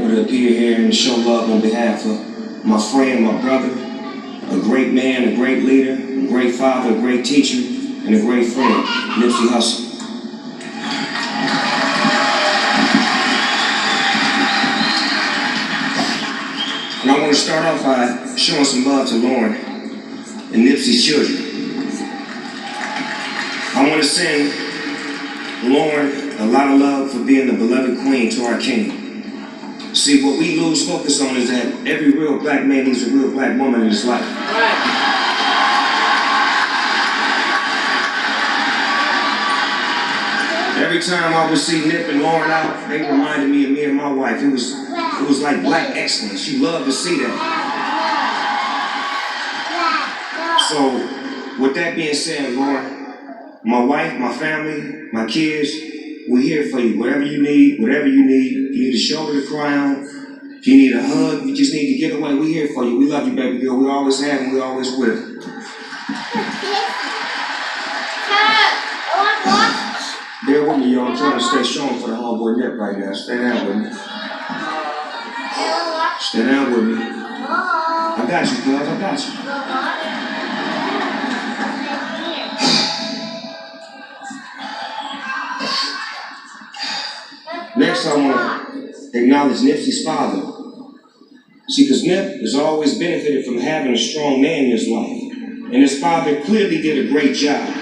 honor to appear here and show love on behalf of my friend, my brother, a great man, a great leader, a great father, a great teacher, and a great friend, Nipsey Hussle. And I want to start off by showing some love to Lauren and Nipsey's children. I want to send Lauren a lot of love for being the beloved queen to our king. See, what we lose focus on is that every real black man needs a real black woman in his life. Every time I would see Nip and Lauren out, they reminded me of me and my wife. It was like black excellence. She loved to see that. So, with that being said, Lauren, my wife, my family, my kids, we're here for you. Whatever you need, whatever you need. If you need a shoulder to cry on, if you need a hug, if you just need to get away, we're here for you. We love you, baby girl. We always have and we always will. Bear with me, y'all. I'm trying to stay strong for the homeboy Nip right now. Stay down with me. Stay down with me. I got you, cuz. I got you. Next, I want to acknowledge Nipsey's father. See, because Nip has always benefited from having a strong man in his life. And his father clearly did a great job.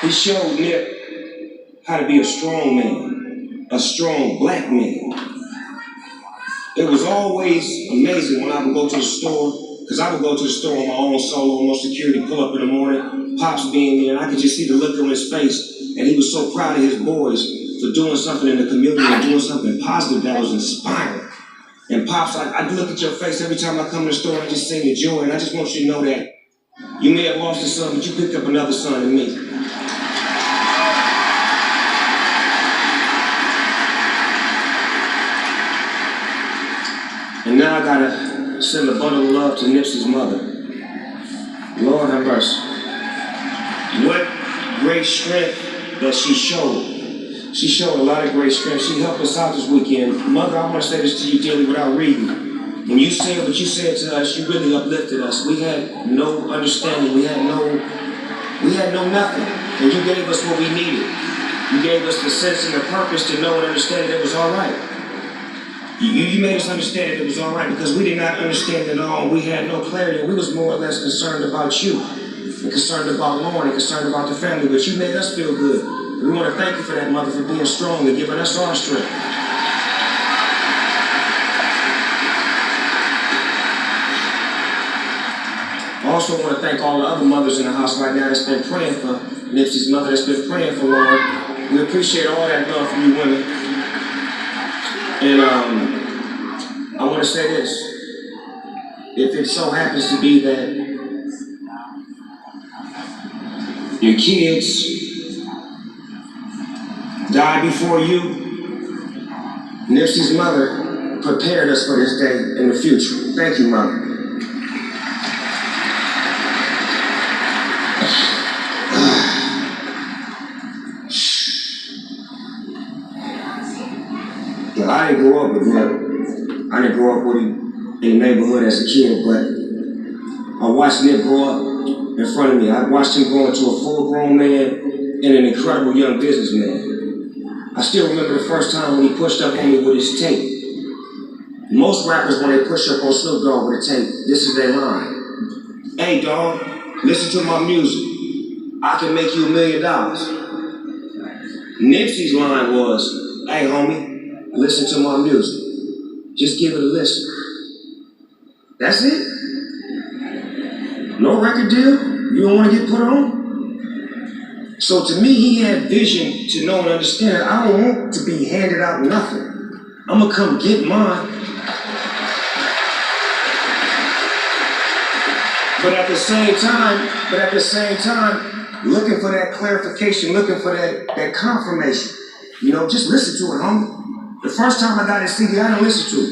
He showed Nip how to be a strong man, a strong black man. It was always amazing when I would go to the store, because I would go to the store on my own solo, no security, pull up in the morning, Pops being there, and I could just see the look on his face, and he was so proud of his boys for doing something in the community and doing something positive that was inspiring. And Pops, I look at your face every time I come to the store and I just sing the joy, and I just want you to know that you may have lost a son, but you picked up another son in me. And now I gotta send a bundle of love to Nipsey's mother. Lord have mercy. What great strength that she showed. She showed a lot of great strength. She helped us out this weekend. Mother, I want to say this to you dearly without reading. When you said what you said to us, you really uplifted us. We had no understanding. We had no nothing. And you gave us what we needed. You gave us the sense and the purpose to know and understand that it was all right. You made us understand that it was all right because we did not understand it at all. We had no clarity. We was more or less concerned about you and concerned about Lauren and concerned about the family, but you made us feel good. We want to thank you for that, Mother, for being strong and giving us our strength. I also want to thank all the other mothers in the house right now that's been praying for Nipsey's mother, that's been praying for Lauren. We appreciate all that love from you women. And I want to say this. If it so happens to be that your kids die before you, Nipsey's mother prepared us for this day in the future. Thank you, Mother. I didn't grow up with Nip. I didn't grow up with him in the neighborhood as a kid, but I watched Nip grow up in front of me. I watched him grow into a full-grown man and an incredible young businessman. I still remember the first time when he pushed up on me with his tape. Most rappers, when they push up on Snoop Dogg with a tape, this is their line. Hey, dog, listen to my music. I can make you $1 million. Nipsey's line was, hey, homie, listen to my music. Just give it a listen. That's it? No record deal? You don't want to get put on? So to me, he had vision to know and understand I don't want to be handed out nothing. I'm going to come get mine. But at the same time, looking for that clarification, looking for that confirmation. You know, just listen to it, homie. The first time I got his CD, I didn't listen to it.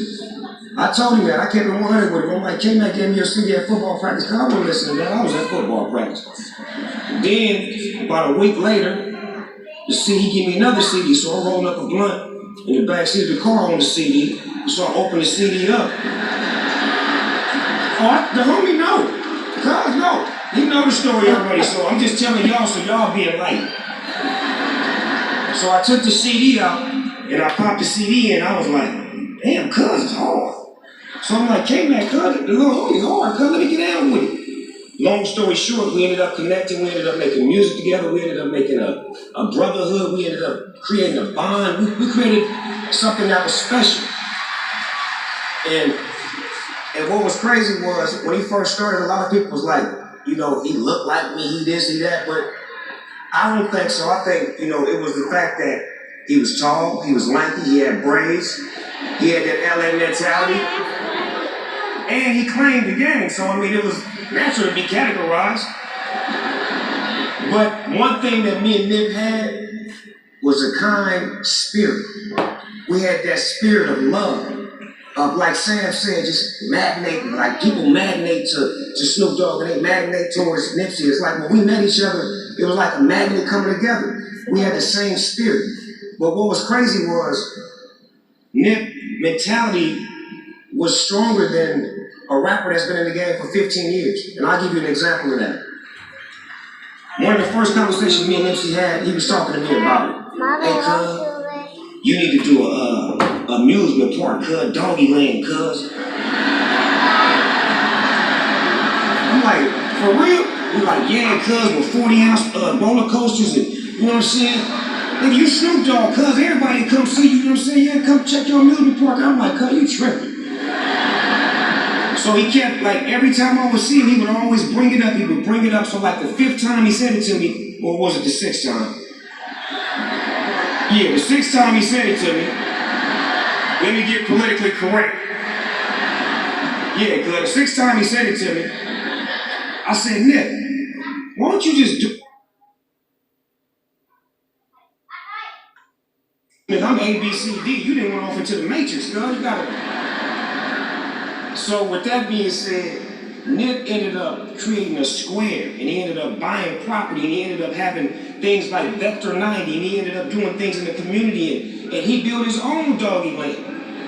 I told him that. I kept it 100 with him. I'm like, K-Mac gave me your CD at football practice. Cause I wasn't listening to that. I was at football practice. Then, about a week later, he gave me another CD, so I rolled up a blunt in the back seat of the car on the CD. So I opened the CD up. The homie know. Cuz know. He know the story already, so I'm just telling y'all so y'all be enlightened. So I took the CD out, and I popped the CD in, I was like, damn, cuz it's hard. So I'm like, K-Mac, cuz, the little homie's hard, cuz, let me get down with it. Long story short, we ended up connecting, we ended up making music together, we ended up making a brotherhood, we ended up creating a bond, we created something that was special. And what was crazy was, when he first started, a lot of people was like, you know, he looked like me, he this, he that, but I don't think so. I think, you know, it was the fact that he was tall, he was lanky, he had braids, he had that LA mentality, and he claimed the game, so I mean, it was natural to be categorized. But one thing that me and Nip had was a kind spirit. We had that spirit of love. Like Sam said, just magnate, like people magnate to Snoop Dogg and they magnate towards Nipsey. It's like when we met each other, it was like a magnet coming together. We had the same spirit. But what was crazy was Nip mentality was stronger than a rapper that's been in the game for 15 years. And I'll give you an example of that. One of the first conversations me and Nipsey had, he was talking to me about it. Hey, cuz, you need to do a amusement park, cuz, doggy land, cuz. I'm like, for real? He's like, yeah, cuz, with 40-ounce roller coasters and, you know what I'm saying? Nigga, you Snoop Dogg, cuz, everybody come see you, you know what I'm saying? Yeah, come check your amusement park. I'm like, cuz, you tripping. So he kept, like, every time I would see him, he would always bring it up. He would bring it up. So, like, the 5th time he said it to me, or was it the 6th time? Yeah, the 6th time he said it to me. Let me get politically correct. Yeah, because the 6th time he said it to me, I said, Nick, why don't you just do it? I'm A, B, C, D. You didn't went off into the matrix, girl. You gotta... So with that being said, Nip ended up creating a square, and he ended up buying property, and he ended up having things like Vector 90, and he ended up doing things in the community, and he built his own doggy land.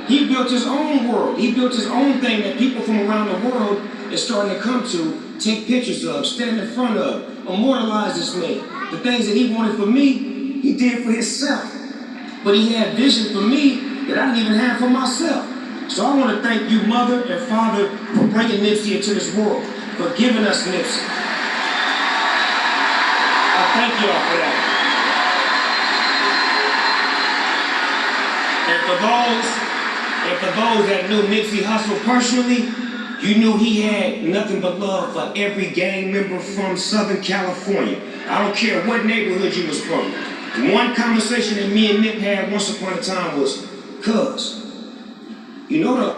He built his own world. He built his own thing that people from around the world is starting to come to, take pictures of, stand in front of, immortalize this man. The things that he wanted for me, he did for himself. But he had vision for me that I didn't even have for myself. So I want to thank you, mother and father, for bringing Nipsey into this world, for giving us Nipsey. I thank y'all for that. And for those that knew Nipsey Hussle personally, you knew he had nothing but love for every gang member from Southern California. I don't care what neighborhood you was from. One conversation that me and Nip had once upon a time was, cuz, you know the...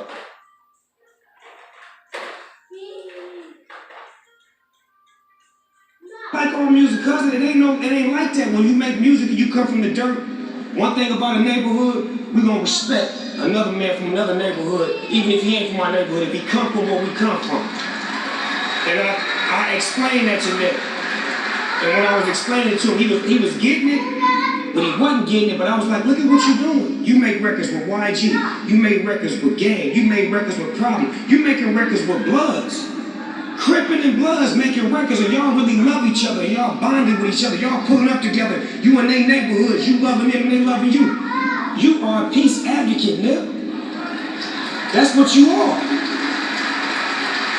Like all music, cuz, it ain't like that. When you make music and you come from the dirt, one thing about a neighborhood, we gonna respect another man from another neighborhood, even if he ain't from our neighborhood, if he come from where we come from. And I explained that to Nip. And when I was explaining it to him, he was getting it, but he wasn't getting it. But I was like, look at what you're doing. You make records with YG. You made records with Gang. You made records with Problem. You making records with Bloods. Crippin' and Bloods making records, and y'all really love each other. Y'all bonding with each other. Y'all pulling up together. You in their neighborhoods. You loving them and they loving you. You are a peace advocate, Nip. That's what you are.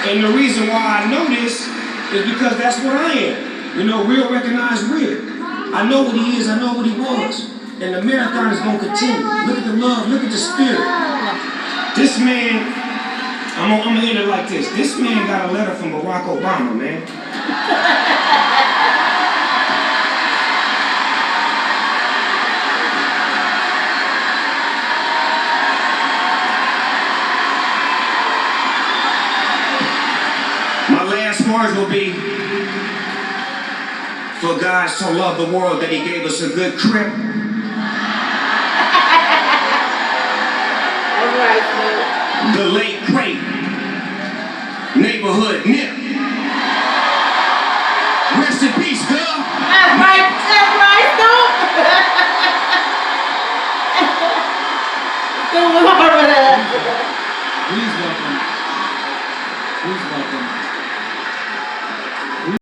And the reason why I know this is because that's what I am. You know, real recognize real. I know what he is, I know what he was. And the marathon is gonna continue. Look at the love, look at the spirit. This man, I'm gonna end it like this. This man got a letter from Barack Obama, man. My last words will be, for God so loved the world that he gave us a good crib. All right, man. the late great neighborhood nip. Rest in peace, girl. That's right, Snoop. Snoop was over there. Please welcome